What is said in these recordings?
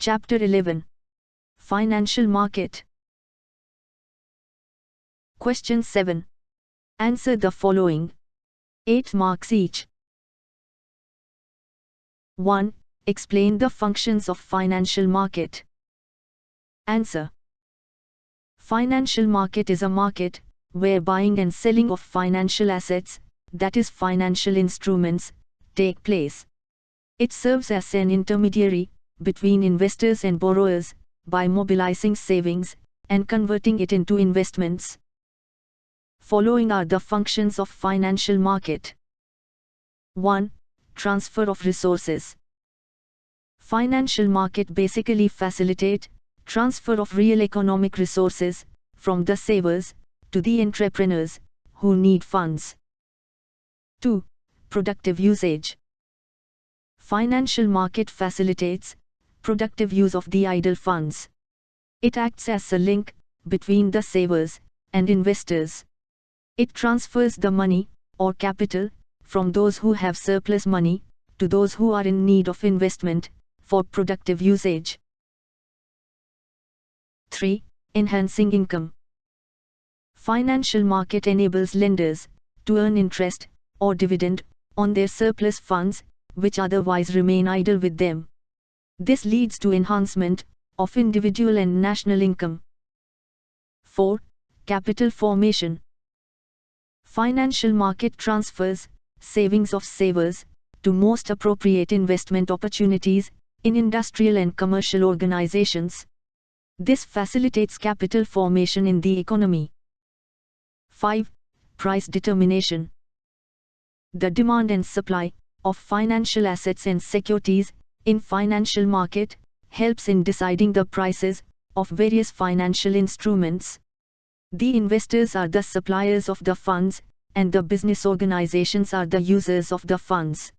Chapter 11. Financial Market. Question 7. Answer the following. 8 marks each. 1. Explain the functions of financial market. Answer. Financial market is a market where buying and selling of financial assets, that is financial instruments, take place. It serves as an intermediary between investors and borrowers by mobilizing savings and converting it into investments. Following are the functions of financial market. 1. Transfer of resources. Financial market basically facilitate transfer of real economic resources from the savers to the entrepreneurs who need funds. 2. Productive usage. Financial market facilitates productive use of the idle funds. It acts as a link between the savers and investors. It transfers the money or capital from those who have surplus money to those who are in need of investment for productive usage. 3. Enhancing income. Financial market enables lenders to earn interest or dividend on their surplus funds which otherwise remain idle with them. This leads to enhancement of individual and national income. 4. Capital formation. Financial market transfers savings of savers to most appropriate investment opportunities in industrial and commercial organizations. This facilitates capital formation in the economy. 5. Price determination. The demand and supply of financial assets and securities in financial market helps in deciding the prices of various financial instruments. The investors are the suppliers of the funds, and the business organizations are the users of the funds.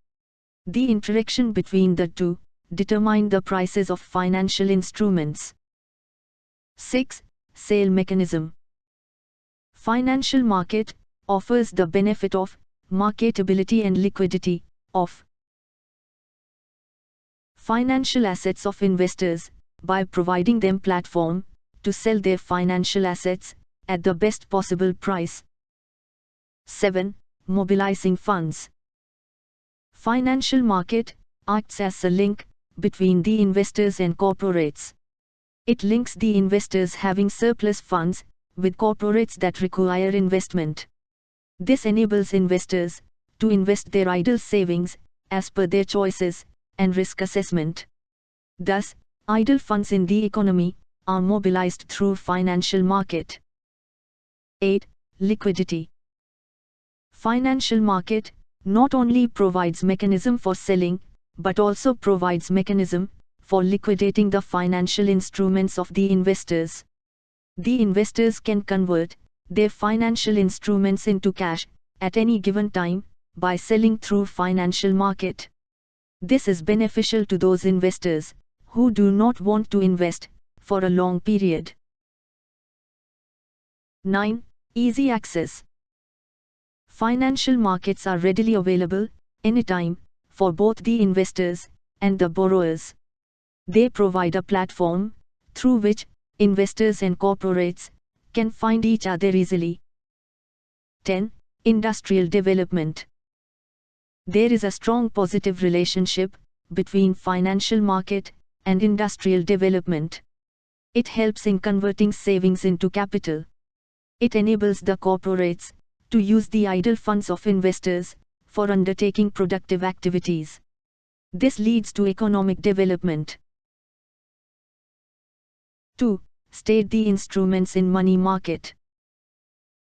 The interaction between the two determine the prices of financial instruments. 6. Sale mechanism. Financial market offers the benefit of marketability and liquidity of financial assets of investors by providing them platform to sell their financial assets at the best possible price. 7. Mobilizing funds. Financial market acts as a link between the investors and corporates. It links the investors having surplus funds with corporates that require investment. This enables investors to invest their idle savings as per their choices and risk assessment. Thus, idle funds in the economy are mobilized through financial market. 8. Liquidity. Financial market not only provides mechanism for selling, but also provides mechanism for liquidating the financial instruments of the investors. The investors can convert their financial instruments into cash at any given time by selling through financial market. This is beneficial to those investors who do not want to invest for a long period. 9. Easy access. Financial markets are readily available anytime for both the investors and the borrowers. They provide a platform through which investors and corporates can find each other easily. 10. Industrial development. There is a strong positive relationship between financial market and industrial development. It helps in converting savings into capital. It enables the corporates to use the idle funds of investors for undertaking productive activities. This leads to economic development. 2. State the instruments in money market.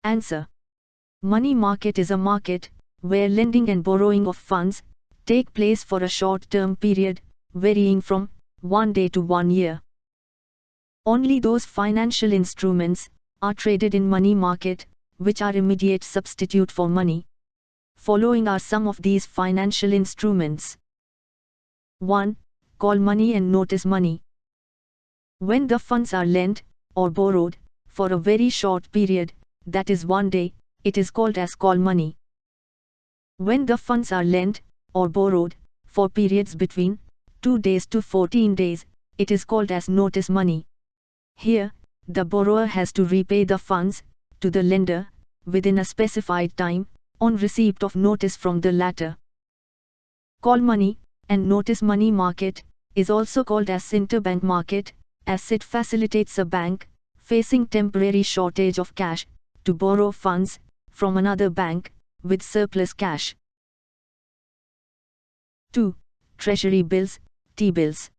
Answer. Money market is a market where lending and borrowing of funds take place for a short-term period, varying from 1 day to 1 year. Only those financial instruments are traded in money market which are immediate substitute for money. Following are some of these financial instruments. 1. Call money and notice money. When the funds are lent or borrowed for a very short period, that is 1 day, it is called as call money. When the funds are lent or borrowed for periods between 2 days to 14 days, it is called as notice money. Here, the borrower has to repay the funds to the lender within a specified time on receipt of notice from the latter. Call money and notice money market is also called as interbank market, as it facilitates a bank facing temporary shortage of cash to borrow funds from another bank with surplus cash. 2. Treasury bills, T-bills.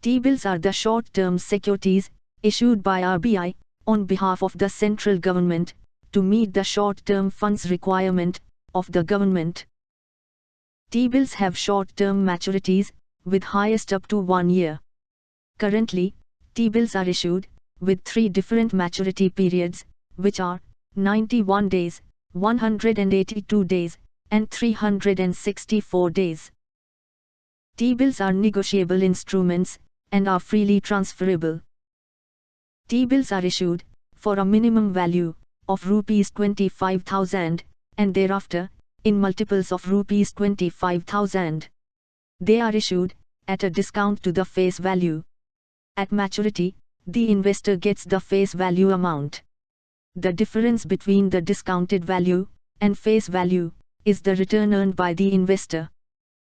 T-bills are the short-term securities issued by RBI on behalf of the central government to meet the short-term funds requirement of the government. T-bills have short-term maturities with highest up to 1 year. Currently, T-bills are issued with 3 different maturity periods, which are 91 days, 182 days, and 364 days. T-bills are negotiable instruments and are freely transferable. T-bills are issued for a minimum value of rupees 25,000 and thereafter in multiples of rupees 25,000. They are issued at a discount to the face value. At maturity, the investor gets the face value amount. The difference between the discounted value and face value is the return earned by the investor.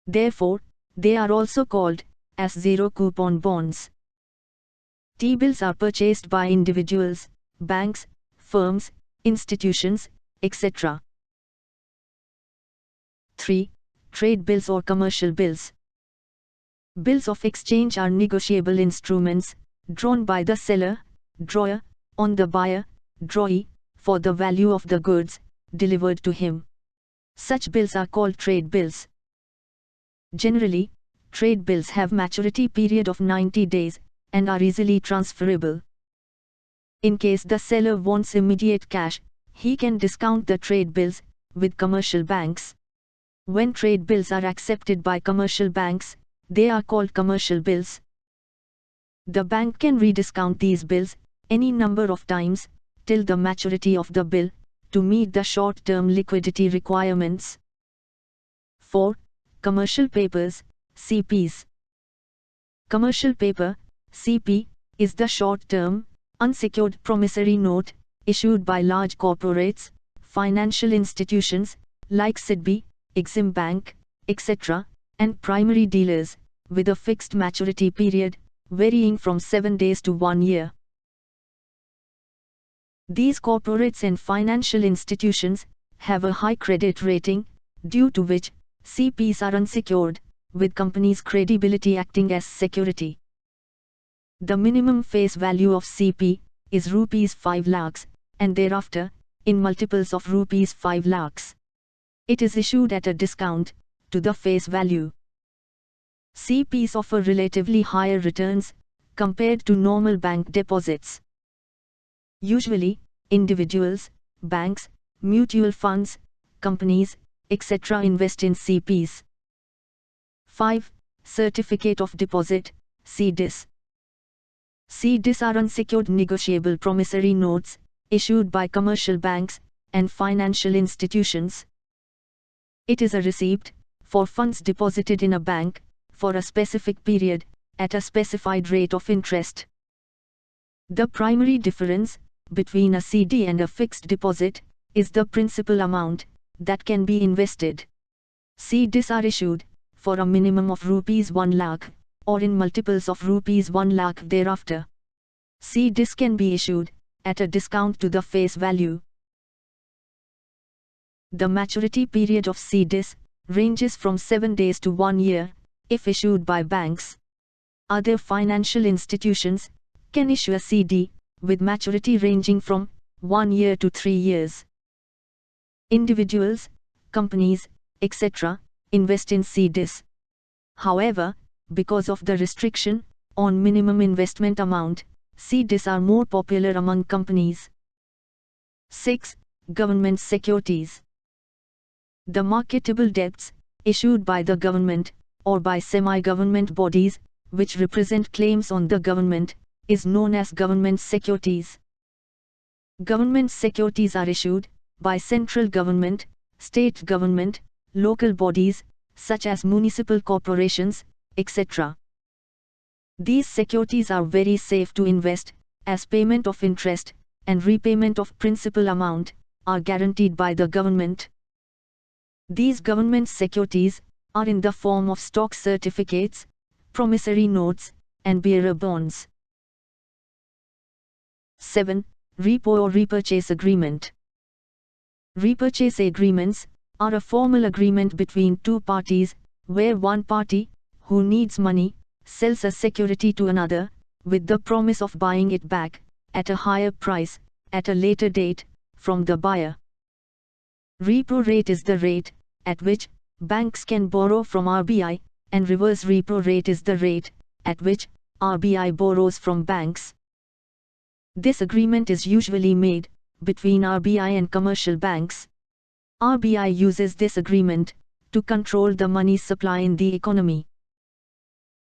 Therefore, they are also called as zero-coupon bonds. T-bills are purchased by individuals, banks, firms, institutions, etc. 3. Trade bills or commercial bills. Bills of exchange are negotiable instruments drawn by the seller, drawer, on the buyer, drawee, for the value of the goods delivered to him. Such bills are called trade bills. Generally, trade bills have maturity period of 90 days and are easily transferable. In case the seller wants immediate cash, he can discount the trade bills with commercial banks. When trade bills are accepted by commercial banks, they are called commercial bills. The bank can rediscount these bills any number of times till the maturity of the bill to meet the short-term liquidity requirements. 4. Commercial papers, CPs. Commercial paper, CP, is the short-term, unsecured promissory note issued by large corporates, financial institutions like SYJC-SP, Exim Bank, etc., and primary dealers, with a fixed maturity period varying from 7 days to 1 year. These corporates and financial institutions have a high credit rating, due to which CPs are unsecured, with companies' credibility acting as security. The minimum face value of CP is rupees 5 lakhs, and thereafter, in multiples of rupees 5 lakhs. It is issued at a discount to the face value. CPs offer relatively higher returns compared to normal bank deposits. Usually, individuals, banks, mutual funds, companies, etc. invest in CPs. 5. Certificate of Deposit, CDs. CDs are unsecured negotiable promissory notes issued by commercial banks and financial institutions. It is a receipt for funds deposited in a bank for a specific period at a specified rate of interest. The primary difference between a CD and a fixed deposit is the principal amount that can be invested. CDs are issued for a minimum of rupees 1 lakh or in multiples of rupees 1 lakh thereafter. CDs can be issued at a discount to the face value. The maturity period of CDs ranges from 7 days to 1 year if issued by banks. Other financial institutions can issue a CD with maturity ranging from 1 year to 3 years. Individuals, companies, etc. invest in CDs. However, because of the restriction on minimum investment amount, CDs are more popular among companies. 6. Government securities. The marketable debts issued by the government or by semi-government bodies which represent claims on the government is known as government securities. Government securities are issued by central government, state government, local bodies such as municipal corporations, etc. These securities are very safe to invest, as payment of interest and repayment of principal amount are guaranteed by the government. These government securities are in the form of stock certificates, promissory notes, and bearer bonds. 7. Repo or repurchase agreement. Repurchase agreements are a formal agreement between two parties, where one party, who needs money, sells a security to another, with the promise of buying it back, at a higher price, at a later date, from the buyer. Repo rate is the rate at which banks can borrow from RBI, and reverse repo rate is the rate at which RBI borrows from banks. This agreement is usually made between RBI and commercial banks. RBI uses this agreement to control the money supply in the economy.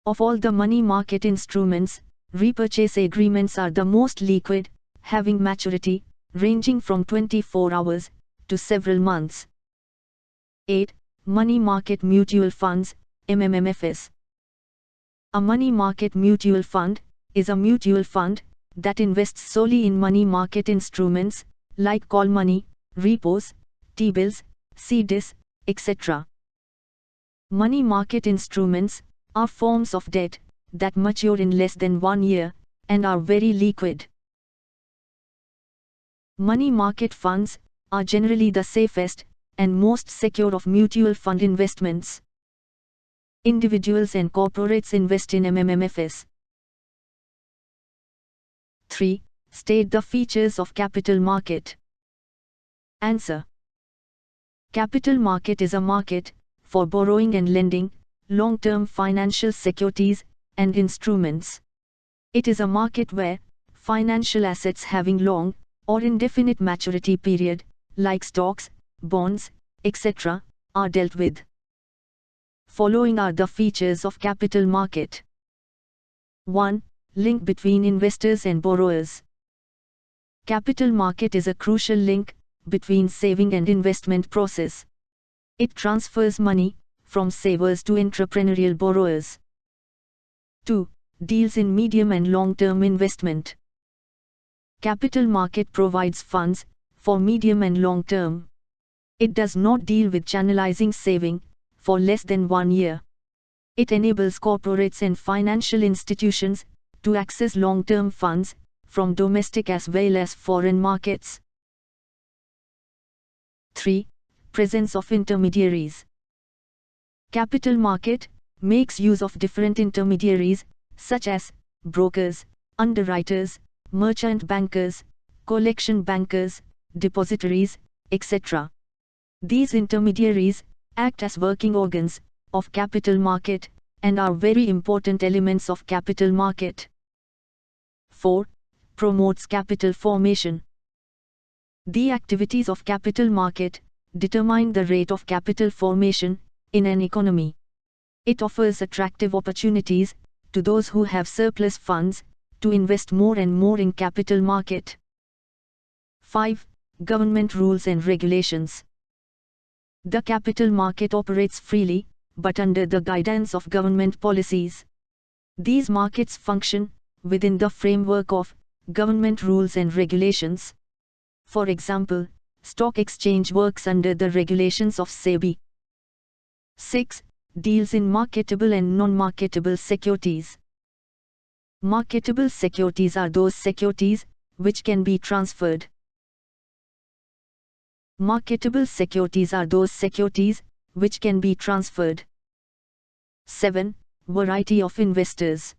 Of all the money market instruments, repurchase agreements are the most liquid, having maturity ranging from 24 hours to several months. 8. Money market mutual funds, MMFs. A money market mutual fund is a mutual fund that invests solely in money market instruments like call money, repos, T-bills, CDs, etc. Money market instruments are forms of debt that mature in less than 1 year and are very liquid. Money market funds are generally the safest and most secure of mutual fund investments. Individuals and corporates invest in MMFs. 3. State the features of capital market. Answer. Capital market is a market for borrowing and lending long-term financial securities and instruments. It is a market where financial assets having long or indefinite maturity period, like stocks, bonds, etc., are dealt with. Following are the features of capital market. 1. Link between investors and borrowers. Capital market is a crucial link between saving and investment process. It transfers money from savers to entrepreneurial borrowers. 2. Deals in medium and long-term investment. Capital market provides funds for medium and long term. It does not deal with channelizing saving for less than 1 year. It enables corporates and financial institutions to access long-term funds from domestic as well as foreign markets. 3. Presence of intermediaries. Capital market makes use of different intermediaries, such as brokers, underwriters, merchant bankers, collection bankers, depositories, etc. These intermediaries act as working organs of capital market and are very important elements of capital market. 4. Promotes capital formation. The activities of capital market determine the rate of capital formation in an economy. It offers attractive opportunities to those who have surplus funds to invest more and more in capital market. 5. Government rules and regulations. The capital market operates freely, but under the guidance of government policies. These markets function within the framework of government rules and regulations. For example, stock exchange works under the regulations of SEBI. 6. Deals in marketable and non-marketable securities. Marketable securities are those securities which can be transferred. Marketable securities are those securities which can be transferred. 7. Variety of investors.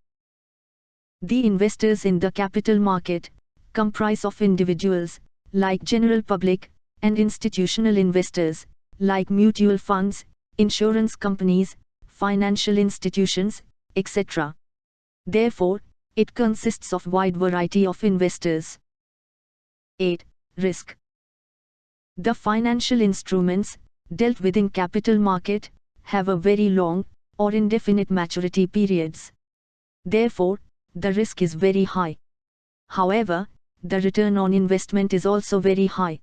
The investors in the capital market comprise of individuals, like general public, and institutional investors, like mutual funds, insurance companies, financial institutions, etc. Therefore, it consists of wide variety of investors. 8. Risk. The financial instruments dealt with in capital market have a very long or indefinite maturity periods. Therefore, the risk is very high. However, the return on investment is also very high.